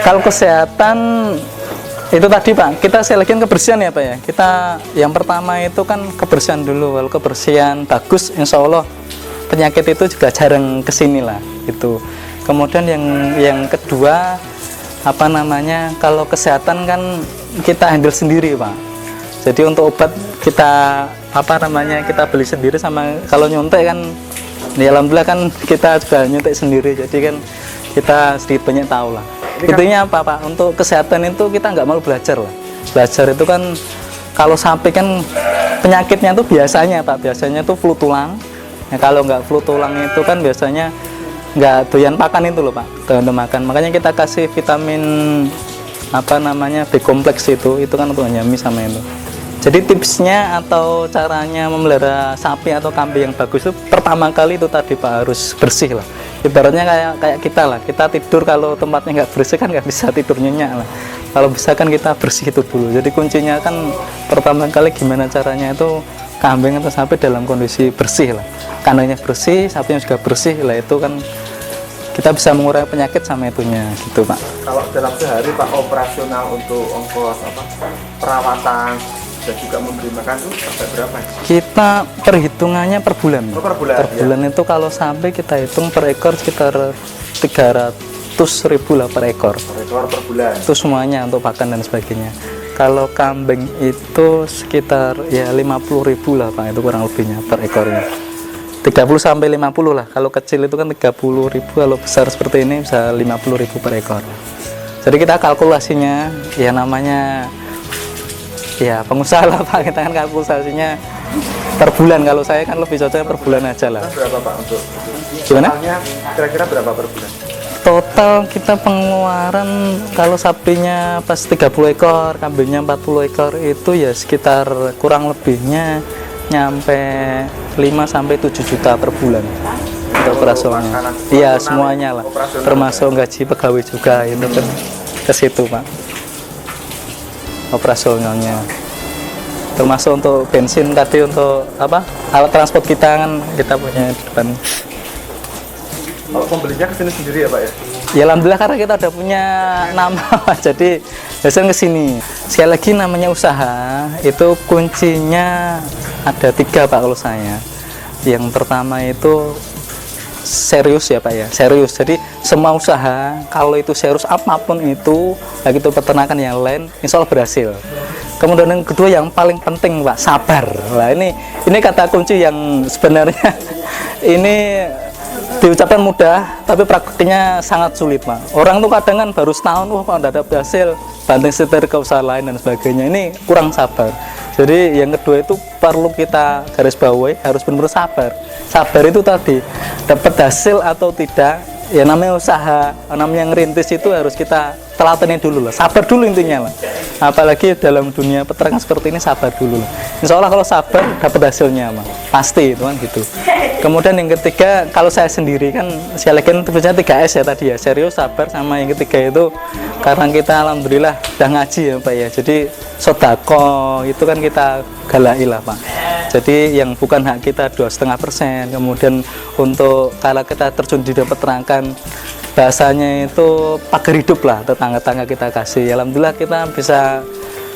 Kalau kesehatan itu tadi Pak, kita selekin kebersihan ya Pak ya. Kita yang pertama itu kan kebersihan dulu. Kalau kebersihan bagus, insya Allah penyakit itu juga jarang kesini lah itu. Kemudian yang kedua apa namanya, kalau kesehatan kan kita handle sendiri Pak. Jadi untuk obat kita apa namanya, kita beli sendiri, sama kalau nyuntik kan ya alhamdulillah kan kita juga nyuntik sendiri. Jadi kan kita sedikit banyak tahu lah. Intinya apa Pak, untuk kesehatan itu kita nggak mau belajar lah. Belajar itu kan kalau sampai kan penyakitnya itu biasanya Pak, biasanya itu flu tulang. Nah, kalau nggak flu tulang itu kan biasanya nggak doyan makan itu loh Pak, doyan makan. Makanya kita kasih vitamin apa namanya B kompleks itu kan untuk nyami sama itu. Jadi tipsnya atau caranya memelihara sapi atau kambing yang bagus itu pertama kali itu tadi Pak, harus bersih lah. Ibaratnya kayak kita lah, kita tidur kalau tempatnya nggak bersih kan nggak bisa tidur nyenyak lah. Kalau bisa kan kita bersih itu dulu. Jadi kuncinya kan pertama kali gimana caranya itu kambing atau sapi dalam kondisi bersih lah. Kandangnya bersih, sapinya juga bersih lah, itu kan kita bisa mengurangi penyakit sama itunya gitu Pak. Kalau dalam sehari Pak operasional untuk ongkos perawatan dan juga memberi makan itu sampai berapa? Kita perhitungannya per bulan. Oh, per bulan. Per bulan ya. Itu kalau sampai kita hitung per ekor sekitar 300.000 lah per ekor. Per ekor per bulan. Itu semuanya untuk pakan dan sebagainya. Kalau kambing itu sekitar ya 50.000 lah Pak, itu kurang lebihnya per ekornya. 30 sampai 50 lah. Kalau kecil itu kan 30.000, kalau besar seperti ini bisa 50.000 per ekor. Jadi kita kalkulasinya ya namanya ya pengusaha lah Pak, kita kan kalkulasinya per bulan. Kalau saya kan lebih cocoknya per bulan aja lah. Berapa Pak untuk gimana? totalnya kira-kira berapa per bulan? Total kita pengeluaran kalau sapinya pas 30 ekor, kambingnya 40 ekor itu ya sekitar kurang lebihnya nyampe 5 sampai 7 juta per bulan untuk operasionalnya. Iya semuanya lah, termasuk gaji pegawai juga itu kan ke situ Pak. Operasionalnya termasuk untuk bensin tadi, untuk apa alat transport kita kan kita punya di depan. Kalau pembelinya kesini sendiri ya Pak ya? Ya alhamdulillah karena kita udah punya nama jadi biasanya kesini. Sekali lagi namanya usaha itu kuncinya ada 3 Pak kalau saya. Yang pertama itu serius ya Pak ya, serius. Jadi semua usaha kalau itu serius apapun itu, baik itu peternakan yang lain, insya Allah berhasil. Kemudian yang kedua yang paling penting Pak, sabar. Nah ini kata kunci yang sebenarnya ini diucapkan mudah, tapi praktiknya sangat sulit Pak. Orang tuh kadang kan baru setahun, wah Pak udah ada berhasil, banting setir ke usaha lain dan sebagainya. Ini kurang sabar. Jadi yang kedua itu perlu kita garis bawahi, harus benar-benar sabar. Sabar itu tadi, dapat hasil atau tidak, ya namanya usaha, namanya ngerintis itu harus kita telatenin dulu lah. Sabar dulu intinya lah. Apalagi dalam dunia peternakan seperti ini, sabar dulu lah. Insya Allah kalau sabar dapat hasilnya Pak. Pasti itu kan gitu. Kemudian yang ketiga, kalau saya sendiri kan saya lagi tulisnya 3S ya tadi ya, serius, sabar, sama yang ketiga itu karena kita alhamdulillah udah ngaji ya Pak ya. Jadi sodako itu kan kita galai lah Pak. Jadi yang bukan hak kita 2,5%. Kemudian untuk kalau kita terjun di peternakan, bahasanya itu pagar hidup lah, tetangga-tetangga kita kasih. Alhamdulillah kita bisa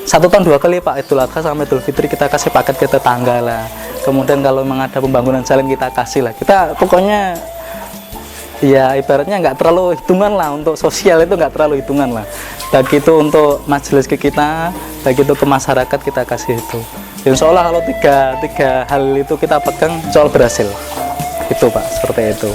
1 tahun 2 kali Pak, Idul Adha sama Idul Fitri kita kasih paket ke tetangga lah. Kemudian kalau memang ada pembangunan jalan kita kasih lah. Kita pokoknya ya ibaratnya nggak terlalu hitungan lah, untuk sosial itu nggak terlalu hitungan lah. Baik itu untuk majelis ke kita, baik itu ke masyarakat kita kasih itu. Insya Allah kalau tiga hal itu kita pegang, insya Allah berhasil. Itu Pak, seperti itu.